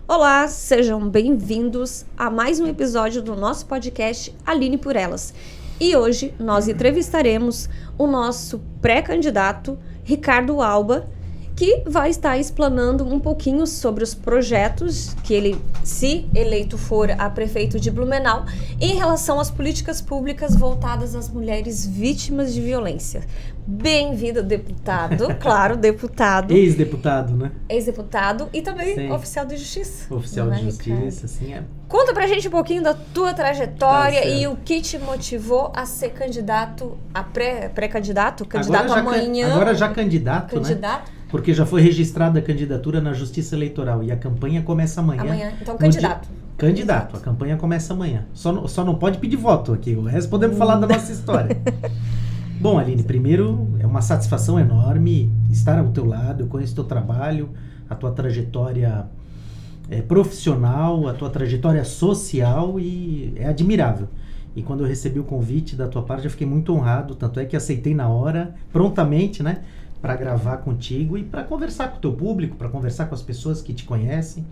Olá, sejam bem-vindos a mais um episódio do nosso podcast Aline por Elas. E hoje nós entrevistaremos o nosso pré-candidato Ricardo Alba, que vai estar explanando um pouquinho sobre os projetos que ele, se eleito for a prefeito de Blumenau, em relação às políticas públicas voltadas às mulheres vítimas de violência. Bem-vindo, deputado. Claro, deputado. Ex-deputado, né? Ex-deputado e também Sim. Oficial de Justiça. Oficial de Justiça, Ricardo? sim. É. Conta pra gente um pouquinho da tua trajetória Tá e o que te motivou a ser candidato, a pré-candidato? Candidato Agora amanhã. Agora já candidato, né? Candidato? Porque já foi registrada a candidatura na Justiça Eleitoral e a campanha começa amanhã. Amanhã. Então, candidato. Candidato. A campanha começa amanhã. Só não pode pedir voto aqui. O resto podemos falar da nossa história. Bom, Aline, primeiro é uma satisfação enorme estar ao teu lado. Eu conheço o teu trabalho, a tua trajetória profissional, a tua trajetória social e é admirável. E quando eu recebi o convite da tua parte, eu fiquei muito honrado. Tanto é que aceitei na hora, prontamente, né? Para gravar contigo e para conversar com o teu público, para conversar com as pessoas que te conhecem,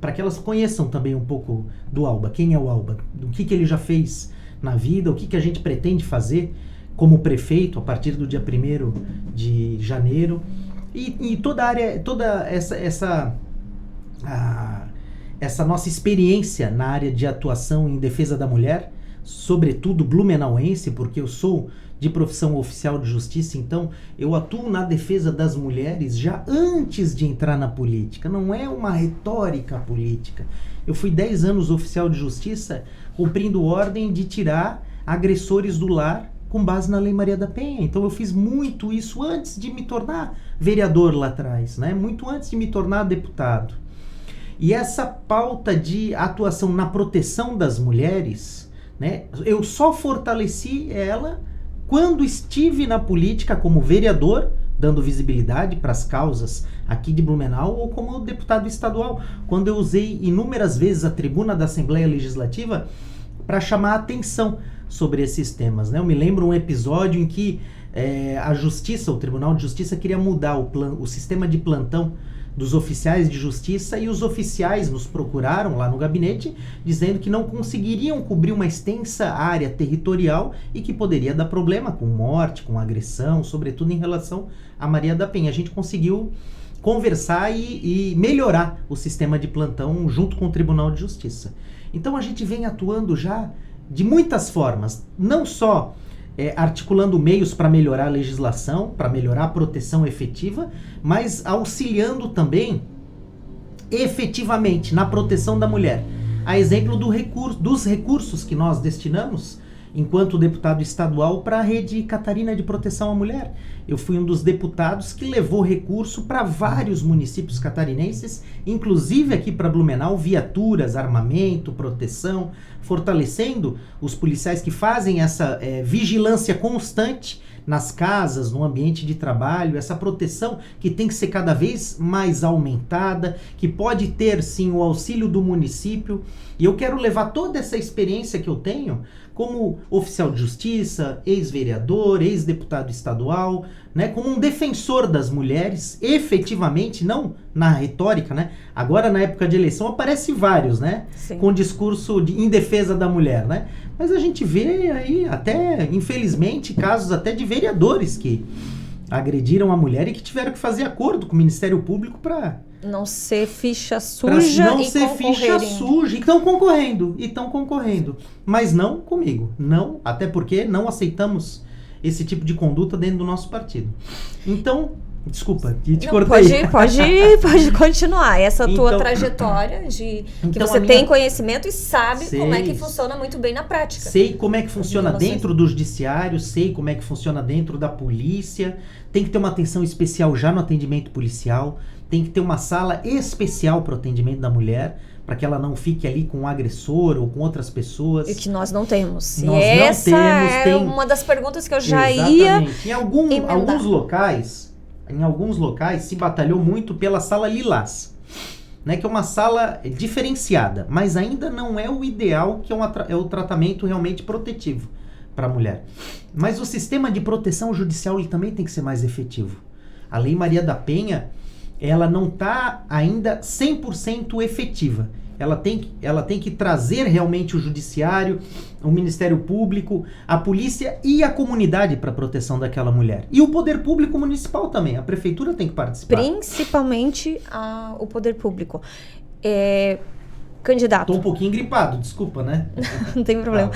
para que elas conheçam também um pouco do Alba. Quem é o Alba? Do que ele já fez na vida, o que a gente pretende fazer como prefeito a partir do dia 1º de janeiro. E toda a área, toda essa nossa experiência na área de atuação em defesa da mulher, sobretudo blumenauense, porque eu sou de profissão oficial de justiça, então eu atuo na defesa das mulheres já antes de entrar na política, não é uma retórica política. Eu fui 10 anos oficial de justiça cumprindo ordem de tirar agressores do lar com base na Lei Maria da Penha, então eu fiz muito isso antes de me tornar vereador lá atrás, né? Muito antes de me tornar deputado. E essa pauta de atuação na proteção das mulheres, né? Eu só fortaleci ela quando estive na política como vereador, dando visibilidade para as causas aqui de Blumenau, ou como deputado estadual, quando eu usei inúmeras vezes a tribuna da Assembleia Legislativa para chamar a atenção sobre esses temas, né? Eu me lembro um episódio em que a Justiça, o Tribunal de Justiça, queria mudar o sistema de plantão dos oficiais de justiça, e os oficiais nos procuraram lá no gabinete dizendo que não conseguiriam cobrir uma extensa área territorial e que poderia dar problema com morte, com agressão, sobretudo em relação a Maria da Penha. A gente conseguiu conversar e melhorar o sistema de plantão junto com o Tribunal de Justiça. Então a gente vem atuando já de muitas formas, não só articulando meios para melhorar a legislação, para melhorar a proteção efetiva, mas auxiliando também efetivamente na proteção da mulher. A exemplo dos recursos que nós destinamos, enquanto deputado estadual, para a Rede Catarina de Proteção à Mulher. Eu fui um dos deputados que levou recurso para vários municípios catarinenses, inclusive aqui para Blumenau, viaturas, armamento, proteção, fortalecendo os policiais que fazem essa vigilância constante nas casas, no ambiente de trabalho, essa proteção que tem que ser cada vez mais aumentada, que pode ter sim o auxílio do município. E eu quero levar toda essa experiência que eu tenho como oficial de justiça, ex-vereador, ex-deputado estadual, né, como um defensor das mulheres, efetivamente, não na retórica, né? Agora, na época de eleição, aparece vários, né? Sim. Com discurso em defesa da mulher, né? Mas a gente vê aí, até, infelizmente, casos até de vereadores que agrediram a mulher e que tiveram que fazer acordo com o Ministério Público para não ser ficha suja não ser ficha suja. E estão concorrendo. Mas não comigo. Não, até porque não aceitamos esse tipo de conduta dentro do nosso partido. Então, desculpa, te cortei. Pode continuar. Essa tua trajetória de que você tem conhecimento e sabe como é que funciona muito bem na prática. Sei como é que funciona dentro do judiciário, sei como é que funciona dentro da polícia. Tem que ter uma atenção especial já no atendimento policial. Tem que ter uma sala especial para o atendimento da mulher, para que ela não fique ali com o agressor ou com outras pessoas. E que nós não temos. Nós não temos. É uma das perguntas que eu já ia Em alguns locais se batalhou muito pela sala lilás, né, que é uma sala diferenciada, mas ainda não é o ideal, que é o tratamento realmente protetivo para a mulher. Mas o sistema de proteção judicial ele também tem que ser mais efetivo. A Lei Maria da Penha, ela não está ainda 100% efetiva. Ela tem que trazer realmente o judiciário, o Ministério Público, a polícia e a comunidade para a proteção daquela mulher. E o poder público municipal também, a prefeitura tem que participar. Principalmente o poder público. Candidato. Tô um pouquinho gripado, desculpa, né? Não tem problema.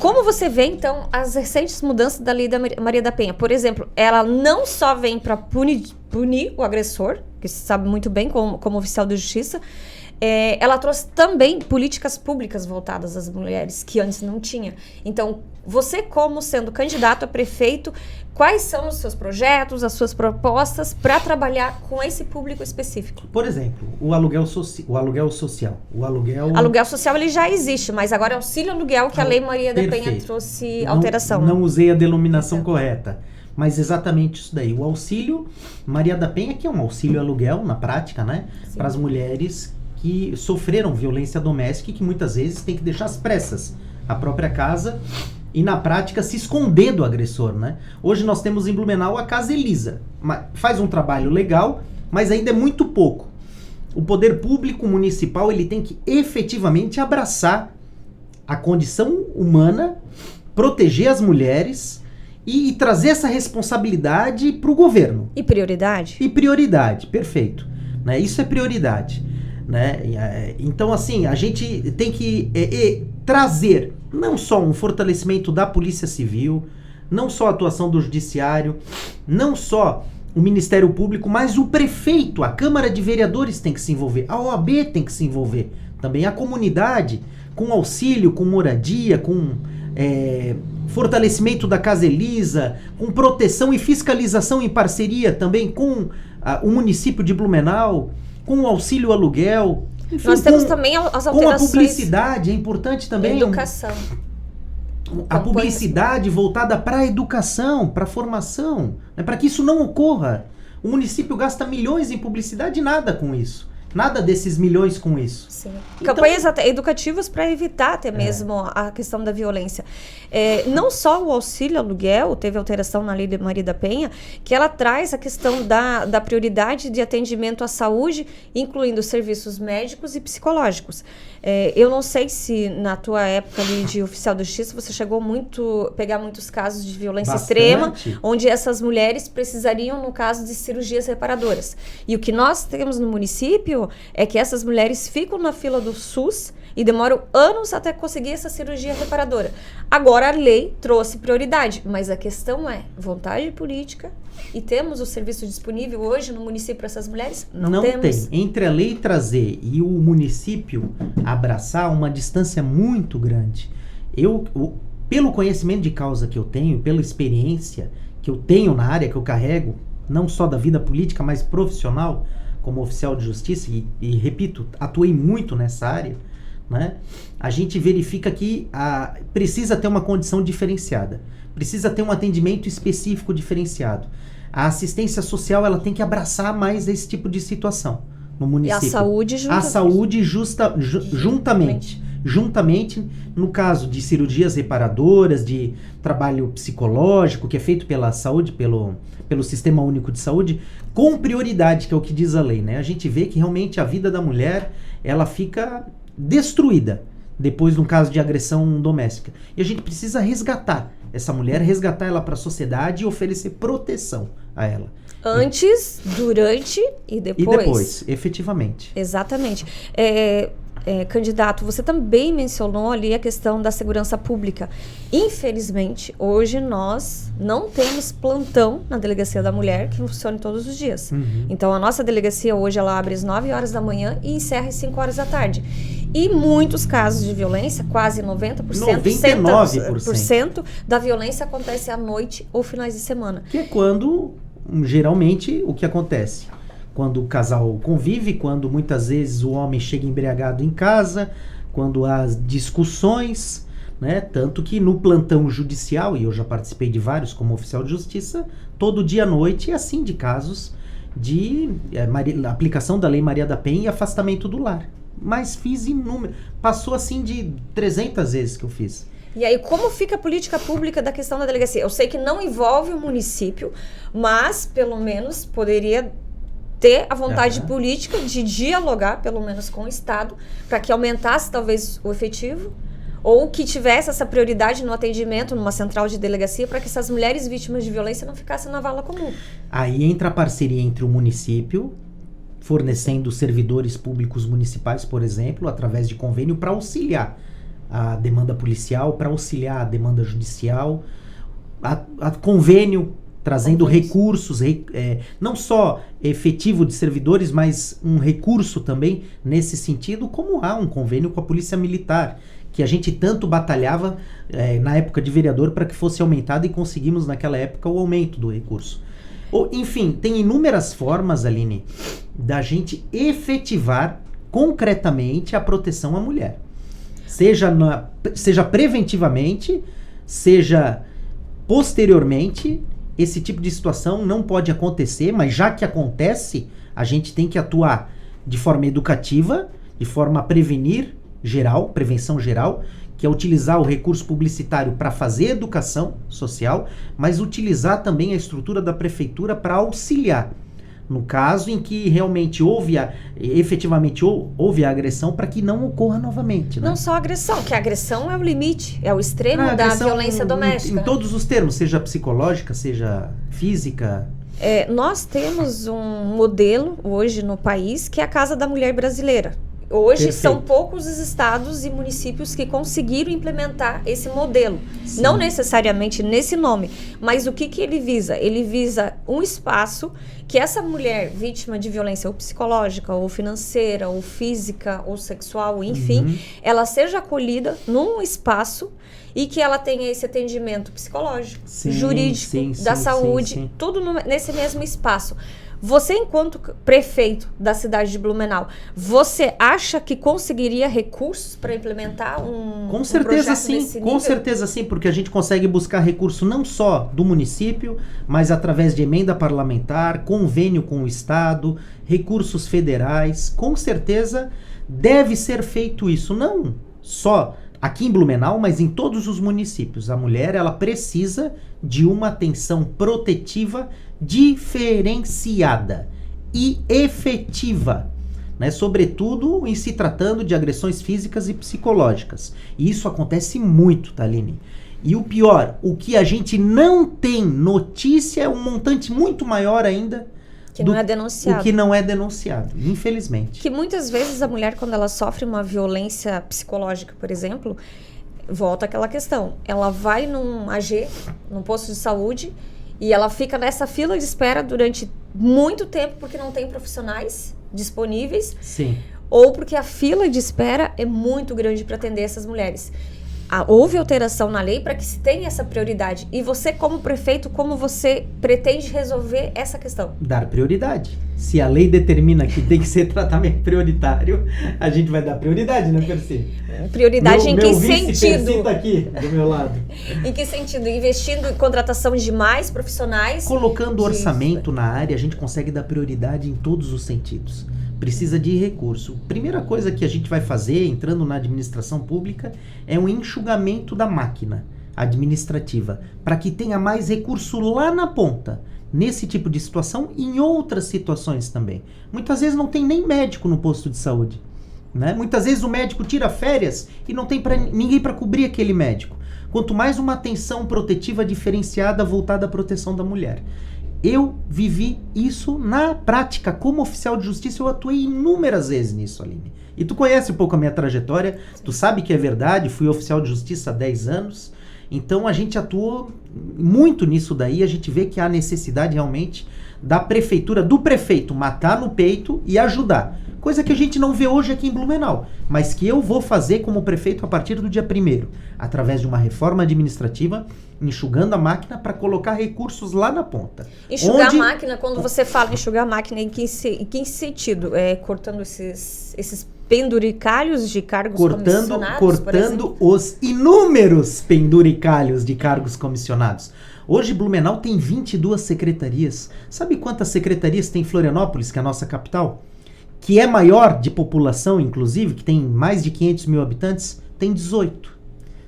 Como você vê, então, as recentes mudanças da lei da Maria da Penha? Por exemplo, ela não só vem para punir o agressor, que se sabe muito bem como oficial de justiça, ela trouxe também políticas públicas voltadas às mulheres, que antes não tinha. Então, você como sendo candidato a prefeito, quais são os seus projetos, as suas propostas para trabalhar com esse público específico? Por exemplo, o aluguel social. Aluguel social ele já existe, mas agora é auxílio aluguel que a Lei Maria da Penha trouxe alteração. Não usei a denominação correta. Mas exatamente isso daí. O auxílio Maria da Penha, que é um auxílio aluguel na prática, né? Para as mulheres que sofreram violência doméstica e que muitas vezes tem que deixar às pressas a própria casa e na prática se esconder do agressor, né? Hoje nós temos em Blumenau a Casa Elisa. Faz um trabalho legal, mas ainda é muito pouco. O poder público municipal ele tem que efetivamente abraçar a condição humana, proteger as mulheres e trazer essa responsabilidade para o governo. E prioridade? E prioridade, perfeito. Né? Isso é prioridade. Né? Então, assim, a gente tem que trazer não só um fortalecimento da Polícia Civil, não só a atuação do Judiciário, não só o Ministério Público, mas o prefeito, a Câmara de Vereadores tem que se envolver, a OAB tem que se envolver, também a comunidade, com auxílio, com moradia, com fortalecimento da Casa Elisa, com proteção e fiscalização em parceria também com o município de Blumenau, com o auxílio aluguel. Enfim, nós temos também as alterações. Com a publicidade, é importante também. Educação. A publicidade voltada para a educação, para a formação, né, para que isso não ocorra. O município gasta milhões em publicidade e nada com isso. Nada desses milhões com isso. Sim. Então, campanhas educativas para evitar até mesmo a questão da violência. Não só o auxílio aluguel, teve alteração na Lei de Maria da Penha, que ela traz a questão da prioridade de atendimento à saúde, incluindo serviços médicos e psicológicos. Eu não sei se na tua época ali de oficial de justiça você chegou pegar muitos casos de violência extrema, onde essas mulheres precisariam, no caso, de cirurgias reparadoras. E o que nós temos no município é que essas mulheres ficam na fila do SUS e demoram anos até conseguir essa cirurgia reparadora. Agora a lei trouxe prioridade, mas a questão é vontade política e temos o serviço disponível hoje no município para essas mulheres? Não temos. Tem. Entre a lei trazer e o município abraçar uma distância muito grande. Pelo conhecimento de causa que eu tenho, pela experiência que eu tenho na área que eu carrego, não só da vida política, mas profissional, como oficial de justiça, e repito, atuei muito nessa área, né? A gente verifica que precisa ter uma condição diferenciada, precisa ter um atendimento específico diferenciado. A assistência social ela tem que abraçar mais esse tipo de situação no município. E a saúde juntamente, no caso de cirurgias reparadoras, de trabalho psicológico, que é feito pela saúde, pelo Sistema Único de Saúde, com prioridade, que é o que diz a lei, né? A gente vê que realmente a vida da mulher, ela fica destruída depois de um caso de agressão doméstica. E a gente precisa resgatar essa mulher, resgatar ela para a sociedade e oferecer proteção a ela. Antes, durante e depois. E depois, efetivamente. Exatamente. Candidato, você também mencionou ali a questão da segurança pública. Infelizmente, hoje nós não temos plantão na Delegacia da Mulher que funcione todos os dias. Uhum. Então, a nossa delegacia hoje ela abre às 9 horas da manhã e encerra às 5 horas da tarde. E muitos casos de violência, quase 90%, 99% da violência acontece à noite ou finais de semana. Que é quando, geralmente, o que acontece? Quando o casal convive, quando muitas vezes o homem chega embriagado em casa, quando há discussões, né? Tanto que no plantão judicial, e eu já participei de vários como oficial de justiça, todo dia à noite é assim de casos de aplicação da Lei Maria da Penha e afastamento do lar. Mas fiz inúmeros, passou assim de 300 vezes que eu fiz. E aí, como fica a política pública da questão da delegacia? Eu sei que não envolve o município, mas pelo menos poderia ter a vontade política de dialogar, pelo menos com o Estado, para que aumentasse talvez o efetivo, ou que tivesse essa prioridade no atendimento numa central de delegacia, para que essas mulheres vítimas de violência não ficassem na vala comum. Aí entra a parceria entre o município, fornecendo servidores públicos municipais, por exemplo, através de convênio, para auxiliar a demanda policial, para auxiliar a demanda judicial, a convênio trazendo recursos, não só efetivo de servidores, mas um recurso também nesse sentido, como há um convênio com a Polícia Militar, que a gente tanto batalhava na época de vereador para que fosse aumentado, e conseguimos naquela época o aumento do recurso. Enfim, tem inúmeras formas, Aline, da gente efetivar concretamente a proteção à mulher. Seja preventivamente, seja posteriormente. Esse tipo de situação não pode acontecer, mas já que acontece, a gente tem que atuar de forma educativa, de forma a prevenir geral, prevenção geral, que é utilizar o recurso publicitário para fazer educação social, mas utilizar também a estrutura da prefeitura para auxiliar. No caso em que realmente efetivamente houve a agressão, para que não ocorra novamente. Né? Não só a agressão, que a agressão é o limite, é o extremo da violência doméstica. Em todos os termos, seja psicológica, seja física. Nós temos um modelo hoje no país, que é a Casa da Mulher Brasileira. Hoje Perfeito. São poucos os estados e municípios que conseguiram implementar esse modelo. Sim. Não necessariamente nesse nome, mas o que ele visa? Ele visa um espaço que essa mulher vítima de violência ou psicológica, ou financeira, ou física, ou sexual, enfim, ela seja acolhida num espaço e que ela tenha esse atendimento psicológico, jurídico, da saúde, tudo nesse mesmo espaço. Você, enquanto prefeito da cidade de Blumenau, você acha que conseguiria recursos para implementar com certeza sim, com certeza sim, porque a gente consegue buscar recurso não só do município, mas através de emenda parlamentar, convênio com o Estado, recursos federais. Com certeza deve ser feito isso, não só aqui em Blumenau, mas em todos os municípios. A mulher, ela precisa de uma atenção protetiva diferenciada e efetiva, né? Sobretudo em se tratando de agressões físicas e psicológicas. E isso acontece muito, Thaline. E o pior, o que a gente não tem notícia é um montante muito maior ainda que não é denunciado. O que não é denunciado, infelizmente. Que muitas vezes a mulher, quando ela sofre uma violência psicológica, por exemplo, volta àquela questão. Ela vai num AG, num posto de saúde, e ela fica nessa fila de espera durante muito tempo porque não tem profissionais disponíveis. Sim. Ou porque a fila de espera é muito grande para atender essas mulheres. Houve alteração na lei para que se tenha essa prioridade. E você, como prefeito, como você pretende resolver essa questão? Dar prioridade. Se a lei determina que tem que ser tratamento prioritário, a gente vai dar prioridade, né, Percy? Prioridade em que sentido? Percy tá aqui do meu lado. Em que sentido? Investindo em contratação de mais profissionais? Colocando orçamento na área, a gente consegue dar prioridade em todos os sentidos. Precisa de recurso. Primeira coisa que a gente vai fazer, entrando na administração pública, é um enxugamento da máquina administrativa, para que tenha mais recurso lá na ponta, nesse tipo de situação e em outras situações também. Muitas vezes não tem nem médico no posto de saúde, né? Muitas vezes o médico tira férias e não tem ninguém para cobrir aquele médico. Quanto mais uma atenção protetiva diferenciada voltada à proteção da mulher. Eu vivi isso na prática. Como oficial de justiça, eu atuei inúmeras vezes nisso, Aline. E tu conhece um pouco a minha trajetória, tu sabe que é verdade, fui oficial de justiça há 10 anos, então a gente atuou muito nisso daí, a gente vê que há necessidade realmente da prefeitura, do prefeito, matar no peito e ajudar. Coisa que a gente não vê hoje aqui em Blumenau, mas que eu vou fazer como prefeito a partir do dia 1º, através de uma reforma administrativa, enxugando a máquina para colocar recursos lá na ponta. Enxugar a máquina, quando você fala enxugar a máquina, em que sentido? Cortando esses penduricalhos de cargos comissionados? Cortando os inúmeros penduricalhos de cargos comissionados. Hoje Blumenau tem 22 secretarias. Sabe quantas secretarias tem em Florianópolis, que é a nossa capital? Que é maior de população, inclusive, que tem mais de 500 mil habitantes, tem 18.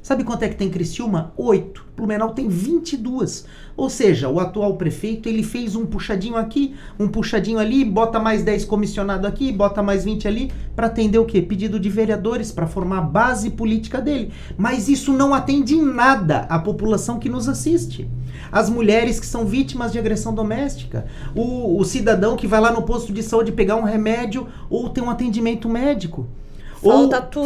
Sabe quanto é que tem Criciúma? 8. Blumenau tem 22. Ou seja, o atual prefeito, ele fez um puxadinho aqui, um puxadinho ali, bota mais 10 comissionados aqui, bota mais 20 ali, para atender o quê? Pedido de vereadores, para formar a base política dele. Mas isso não atende em nada a população que nos assiste. As mulheres que são vítimas de agressão doméstica, o cidadão que vai lá no posto de saúde pegar um remédio ou ter um atendimento médico.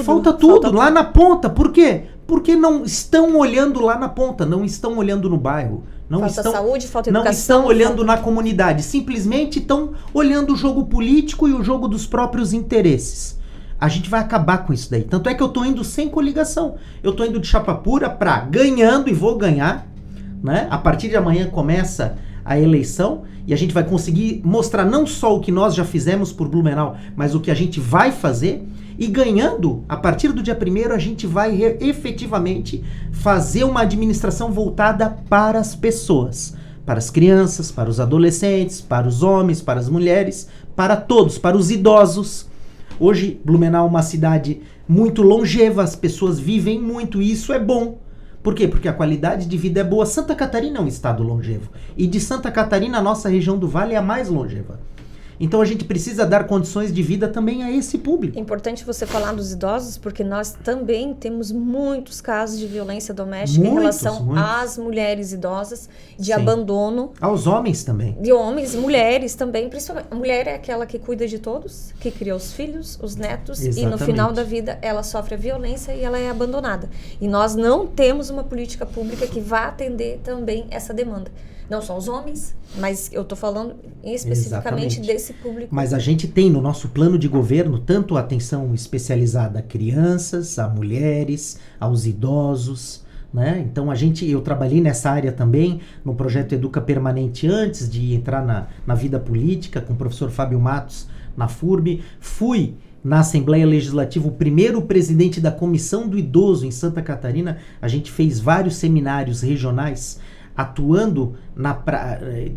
Falta tudo lá na ponta. Por quê? Porque não estão olhando lá na ponta, não estão olhando no bairro. Falta saúde, falta educação. Não estão olhando na comunidade, simplesmente estão olhando o jogo político e o jogo dos próprios interesses. A gente vai acabar com isso daí. Tanto é que eu tô indo sem coligação. Eu tô indo de chapa pura pra ganhando e vou ganhar, né? A partir de amanhã começa a eleição e a gente vai conseguir mostrar não só o que nós já fizemos por Blumenau, mas o que a gente vai fazer. E ganhando, a partir do dia 1º, a gente vai efetivamente fazer uma administração voltada para as pessoas. Para as crianças, para os adolescentes, para os homens, para as mulheres, para todos, para os idosos. Hoje, Blumenau é uma cidade muito longeva, as pessoas vivem muito e isso é bom. Por quê? Porque a qualidade de vida é boa. Santa Catarina é um estado longevo. E de Santa Catarina, a nossa região do Vale é a mais longeva. Então a gente precisa dar condições de vida também a esse público. É importante você falar dos idosos, porque nós também temos muitos casos de violência doméstica em relação às mulheres idosas, de abandono. Aos homens também. De homens, mulheres também. Principalmente, a mulher é aquela que cuida de todos, que cria os filhos, os netos, e no final da vida ela sofre a violência e ela é abandonada. E nós não temos uma política pública que vá atender também essa demanda. Não só os homens, mas eu estou falando especificamente desse público. Mas a gente tem no nosso plano de governo tanto a atenção especializada a crianças, a mulheres, aos idosos, né? Então eu trabalhei nessa área também, no projeto Educa Permanente antes de entrar na vida política, com o professor Fábio Matos na FURB. Fui na Assembleia Legislativa o primeiro presidente da Comissão do Idoso em Santa Catarina. A gente fez vários seminários regionais atuando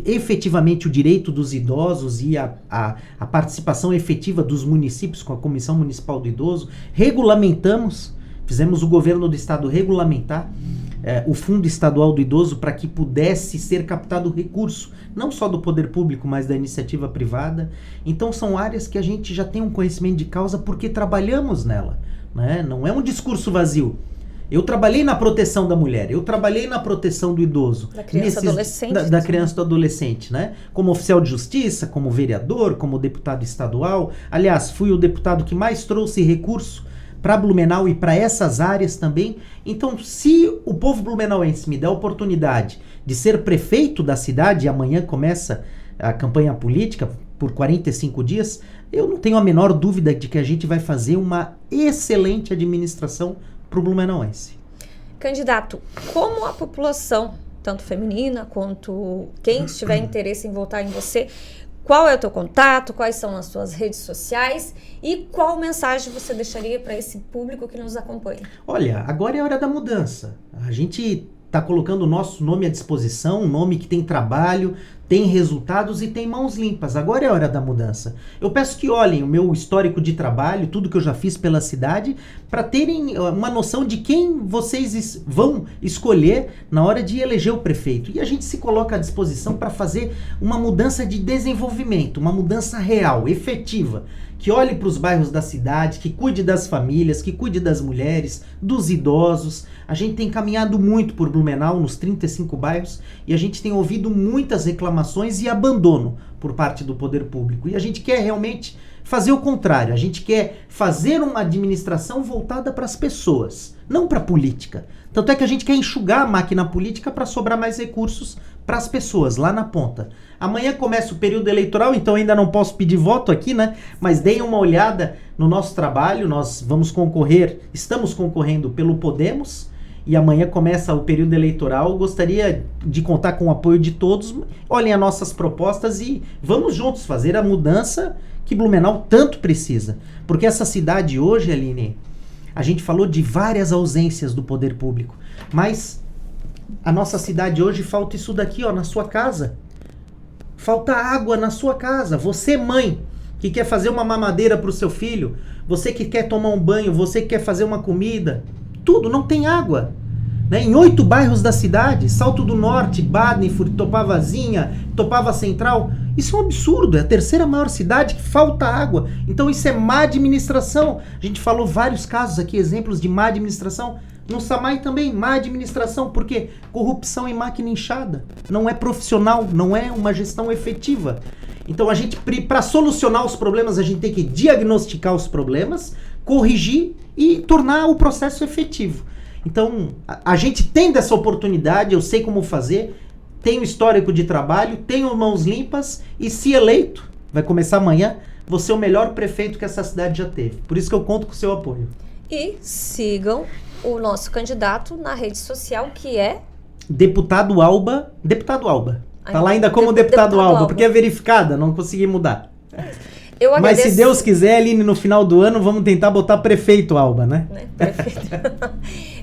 efetivamente o direito dos idosos e a participação efetiva dos municípios com a Comissão Municipal do Idoso. Regulamentamos, fizemos o governo do estado regulamentar o Fundo Estadual do Idoso para que pudesse ser captado recurso, não só do poder público, mas da iniciativa privada. Então são áreas que a gente já tem um conhecimento de causa porque trabalhamos nela, né? Não é um discurso vazio. Eu trabalhei na proteção da mulher, eu trabalhei na proteção do idoso. Da criança e adolescente. Da criança e do adolescente, né? Como oficial de justiça, como vereador, como deputado estadual. Aliás, fui o deputado que mais trouxe recurso para Blumenau e para essas áreas também. Então, se o povo blumenauense me der a oportunidade de ser prefeito da cidade, e amanhã começa a campanha política por 45 dias, eu não tenho a menor dúvida de que a gente vai fazer uma excelente administração para o blumenauense. Candidato, como a população, tanto feminina quanto quem tiver interesse em votar em você, qual é o teu contato, quais são as suas redes sociais e qual mensagem você deixaria para esse público que nos acompanha? Olha, agora é a hora da mudança. A gente está colocando o nosso nome à disposição, um nome que tem trabalho, tem resultados e tem mãos limpas. Agora é a hora da mudança. Eu peço que olhem o meu histórico de trabalho, tudo que eu já fiz pela cidade, para terem uma noção de quem vocês vão escolher na hora de eleger o prefeito. E a gente se coloca à disposição para fazer uma mudança de desenvolvimento, uma mudança real, efetiva, que olhe para os bairros da cidade, que cuide das famílias, que cuide das mulheres, dos idosos. A gente tem caminhado muito por Blumenau, nos 35 bairros, e a gente tem ouvido muitas reclamações e abandono por parte do poder público. E a gente quer realmente fazer o contrário. A gente quer fazer uma administração voltada para as pessoas, não para a política. Tanto é que a gente quer enxugar a máquina política para sobrar mais recursos para as pessoas, lá na ponta. Amanhã começa o período eleitoral, então ainda não posso pedir voto aqui, né? Mas deem uma olhada no nosso trabalho. Nós estamos concorrendo pelo Podemos, e amanhã começa o período eleitoral. Gostaria de contar com o apoio de todos. Olhem as nossas propostas e vamos juntos fazer a mudança que Blumenau tanto precisa. Porque essa cidade hoje, Aline, a gente falou de várias ausências do poder público, mas a nossa cidade hoje falta isso daqui, ó, na sua casa. Falta água na sua casa. Você, mãe, que quer fazer uma mamadeira para o seu filho, você que quer tomar um banho, você que quer fazer uma comida, tudo, não tem água. Né? Em 8 bairros da cidade, Salto do Norte, Badenfurt, Topavazinha, Topava Central, isso é um absurdo, é a 3ª maior cidade que falta água. Então isso é má administração. A gente falou vários casos aqui, exemplos de má administração. No Samai também, má administração, porque corrupção em máquina inchada. Não é profissional, não é uma gestão efetiva. Então a gente, para solucionar os problemas, a gente tem que diagnosticar os problemas, corrigir e tornar o processo efetivo. Então, a gente tem dessa oportunidade, eu sei como fazer, tenho histórico de trabalho, tenho mãos limpas e, se eleito, vai começar amanhã, vou ser o melhor prefeito que essa cidade já teve. Por isso que eu conto com o seu apoio. E sigam o nosso candidato na rede social, que é... Deputado Alba. Tá lá ainda como deputado Alba, porque é verificada, não consegui mudar. Eu agradeço... Mas se Deus quiser, Aline, no final do ano, vamos tentar botar prefeito Alba, né? Prefeito.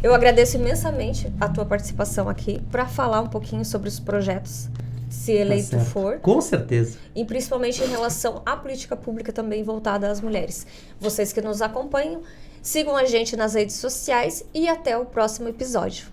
Eu agradeço imensamente a tua participação aqui para falar um pouquinho sobre os projetos, se eleito for. Com certeza. E principalmente em relação à política pública também voltada às mulheres. Vocês que nos acompanham, sigam a gente nas redes sociais e até o próximo episódio.